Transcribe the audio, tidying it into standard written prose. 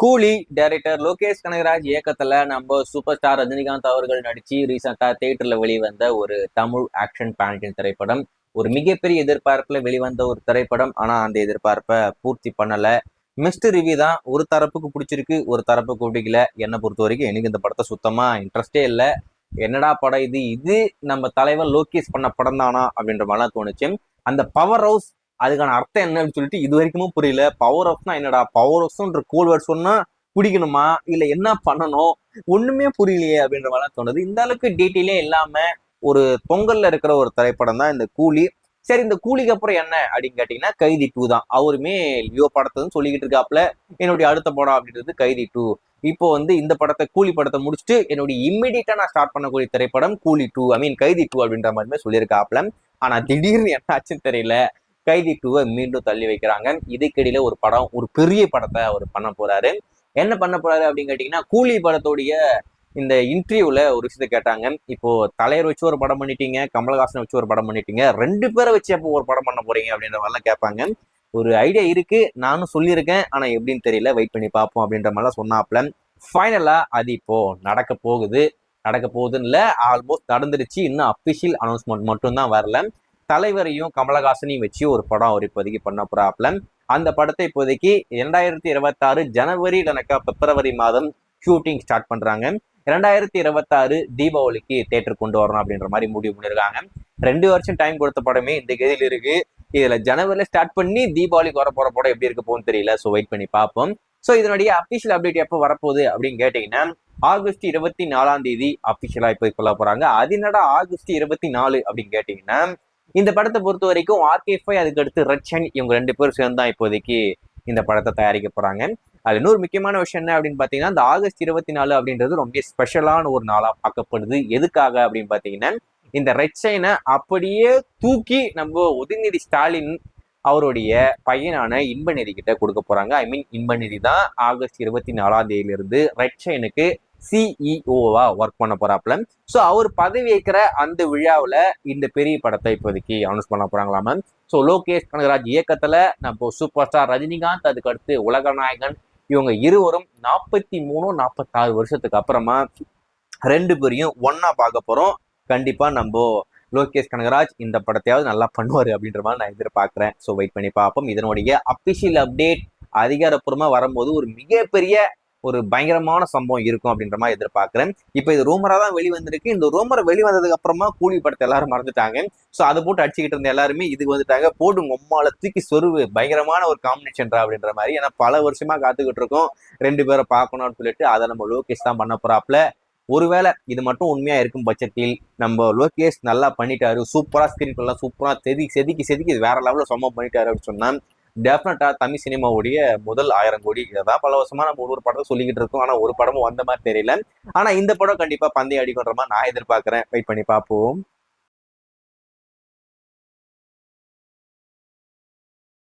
கூலி டைரக்டர் லோகேஷ் கனகராஜ் இயக்கத்துல நம்ம சூப்பர் ஸ்டார் ரஜினிகாந்த் அவர்கள் நடிச்சு ரீசெண்டா தியேட்டர்ல வெளிவந்த ஒரு தமிழ் ஆக்ஷன் பேண்டின் திரைப்படம். ஒரு மிகப்பெரிய எதிர்பார்ப்புல வெளிவந்த ஒரு திரைப்படம். ஆனா அந்த எதிர்பார்ப்பை பூர்த்தி பண்ணல. மிஸ்ட் ரிவ்யூ தான். ஒரு தரப்புக்கு பிடிச்சிருக்கு, ஒரு தரப்புக்கு பிடிக்கல. என்னை பொறுத்த வரைக்கும் எனக்கு இந்த படத்தை சுத்தமா இன்ட்ரெஸ்டே இல்லை. என்னடா படம் இது இது நம்ம தலைவர் லோகேஷ் பண்ண படம் தானா அப்படின்ற மாதிரிலாம் தோணுச்சு. அந்த பவர் ஹவுஸ் அதுக்கான அர்த்தம் என்னன்னு சொல்லிட்டு இது வரைக்கும் புரியல. பவர் ஹவுஸ்னா என்னடா, பவர் ஹவுஸ்ன்ற கூல் வேர்ட் சொன்னா குடிக்கணுமா இல்ல என்ன பண்ணணும், ஒண்ணுமே புரியலையே அப்படின்ற மாதிரி தோணுது. இந்த அளவுக்கு டீட்டெயிலே இல்லாம ஒரு பொங்கல்ல இருக்கிற ஒரு திரைப்படம் தான் இந்த கூலி. சரி, இந்த கூலிக்கு அப்புறம் என்ன அப்படின்னு கேட்டீங்கன்னா கைதி 2 தான். அவருமே லியோ படத்தைன்னு சொல்லிக்கிட்டு இருக்காப்ல. என்னுடைய அடுத்த படம் அப்படின்றது கைதி 2. இப்போ இந்த படத்தை கூலி படத்தை முடிச்சுட்டு என்னுடைய இம்மிடியட்டா நான் ஸ்டார்ட் பண்ணக்கூடிய திரைப்படம் கூலி 2, ஐ மீன் கைதி 2 அப்படின்ற மாதிரி சொல்லியிருக்காப்ல. ஆனா திடீர்னு என்ன ஆச்சுன்னு தெரியல, கைதி 2 மீண்டும் தள்ளி வைக்கிறாங்க. இதுக்கிடையில ஒரு படம், ஒரு பெரிய படத்தை அவர் பண்ண போறாரு. என்ன பண்ண போறாரு அப்படின்னு கேட்டீங்கன்னா, கூலி படத்துடைய இந்த இன்டர்வியூல ஒரு விஷயத்த கேட்டாங்க. இப்போ தலைவர் வச்சு ஒரு படம் பண்ணிட்டீங்க, கமலஹாசன் வச்சு ஒரு படம் பண்ணிட்டீங்க, 2 பேரை வச்சு எப்போ ஒரு படம் பண்ண போறீங்க அப்படின்ற மாதிரிலாம் கேட்பாங்க. ஒரு ஐடியா இருக்கு, நானும் சொல்லியிருக்கேன், ஆனா எப்படின்னு தெரியல, வெயிட் பண்ணி பார்ப்போம் அப்படின்ற மாதிரிலாம் சொன்னாப்ல. ஃபைனலா அது இப்போ நடக்க போகுதுன்னு இல்ல, ஆல்மோஸ்ட் நடந்துருச்சு. இன்னும் அபிஷியல் அனௌன்ஸ்மெண்ட் மட்டும் தான் வரல. தலைவரையும் கமலஹாசனையும் வச்சு ஒரு படம் அவர் இப்போதைக்கு பண்ண போறாப்ல. அந்த படத்தை இப்போதைக்கு 2026 ஜனவரி இல்லைனாக்கா பிப்ரவரி மாதம் ஷூட்டிங் ஸ்டார்ட் பண்றாங்க. 2026 தீபாவளிக்கு தேட்டர் கொண்டு வரணும் அப்படின்ற மாதிரி முடிவு பண்ணிருக்காங்க. 2 வருஷம் டைம் கொடுத்த படமே இந்த கதியில் இருக்கு. இதுல ஜனவரியில ஸ்டார்ட் பண்ணி தீபாவளிக்கு வர போற படம் எப்படி இருக்க போகுன்னு தெரியல. ஸோ வெயிட் பண்ணி பார்ப்போம். ஸோ இதனுடைய அபிஷியல் அப்டேட் எப்போ வரப்போகுது அப்படின்னு கேட்டீங்கன்னா, ஆகஸ்ட் 24 அபிஷியலா இப்போ சொல்ல போறாங்க. அது என்னடா ஆகஸ்ட் 24 அப்படின்னு கேட்டீங்கன்னா, இந்த படத்தை பொறுத்த வரைக்கும் RK5 அதுக்கு அடுத்து ரெட் ஷைன் இவங்க 2 பேரும் சேர்ந்து தான் இப்போதைக்கு இந்த படத்தை தயாரிக்க போறாங்க. அது இன்னொரு முக்கியமான விஷயம் என்ன அப்படின்னு பாத்தீங்கன்னா, இந்த ஆகஸ்ட் 24 அப்படின்றது ரொம்ப ஸ்பெஷலான ஒரு நாளா பார்க்கப்படுது. எதுக்காக அப்படின்னு பாத்தீங்கன்னா, இந்த ரெட் ஷைனை அப்படியே தூக்கி நம்ம உதயநிதி ஸ்டாலின் அவருடைய பையனான இன்பநிதி கிட்ட கொடுக்க போறாங்க. ஐ மீன் இன்பநிதி தான் ஆகஸ்ட் 24 ரெட் ஷைனுக்கு சிஇஓவா ஒர்க் பண்ண போறாப்ல. ஸோ அவர் பதவி ஏற்கிற அந்த விழாவில் இந்த பெரிய படத்தை இப்போதைக்கு அனௌன்ஸ் பண்ண போறாங்களாம. ஸோ லோகேஷ் கனகராஜ் இயக்கத்துல நம்ம சூப்பர் ஸ்டார் ரஜினிகாந்த், அதுக்கு அடுத்து உலகநாயகன், இவங்க இருவரும் 43-46 வருஷத்துக்கு அப்புறமா 2 பேரையும் ஒன்னா பார்க்க போறோம். கண்டிப்பா நம்ம லோகேஷ் கனகராஜ் இந்த படத்தையாவது நல்லா பண்ணுவாரு அப்படின்ற மாதிரி நான் எதிர்பார்க்கிறேன். ஸோ வெயிட் பண்ணி பார்ப்போம். இதனுடைய அபிஷியல் அப்டேட் அதிகாரப்பூர்வமா வரும்போது ஒரு மிகப்பெரிய ஒரு பயங்கரமான சம்பவம் இருக்கும் அப்படின்ற மாதிரி எதிர்பார்க்கிறேன். இப்போ இது ரூமரா தான் வெளிவந்திருக்கு. இந்த ரூமரை வெளிவந்ததுக்கு அப்புறமா கூலி படத்தை எல்லாரும் மறந்துட்டாங்க. ஸோ அதை போட்டு அடிச்சுக்கிட்டு இருந்த எல்லாருமே இதுக்கு வந்துட்டாங்க. போட்டு உம்மால தூக்கி சொருவு, பயங்கரமான ஒரு காம்பினேஷன் அப்படின்ற மாதிரி. ஏன்னா பல வருஷமா காத்துக்கிட்டு இருக்கோம் 2 பேரை பார்க்கணும்னு சொல்லிட்டு. அதை நம்ம லோகேஷ் தான் பண்ண போறாப்ல. ஒருவேளை இது மட்டும் உண்மையா இருக்கும் பட்சத்தில் நம்ம லோகேஷ் நல்லா பண்ணிட்டாரு, சூப்பரா ஸ்கிரீன் எல்லாம் சூப்பரா செதுக்கி வேற லெவலில் சம்பவம் பண்ணிட்டாரு அப்படின்னு சொன்னா டெஃபினட்டா தமிழ் சினிமாவுடைய முதல் 1000 கோடி. இதான் பல வருஷமா நம்ம ஒரு படத்தை சொல்லிக்கிட்டு இருக்கோம். ஆனா ஒரு படமும் வந்த மாதிரி தெரியல. ஆனா இந்த படம் கண்டிப்பா பந்தயம் அடிக்கின்ற மாதிரி நான் எதிர்பார்க்கிறேன். வெயிட் பண்ணி பார்ப்போம்.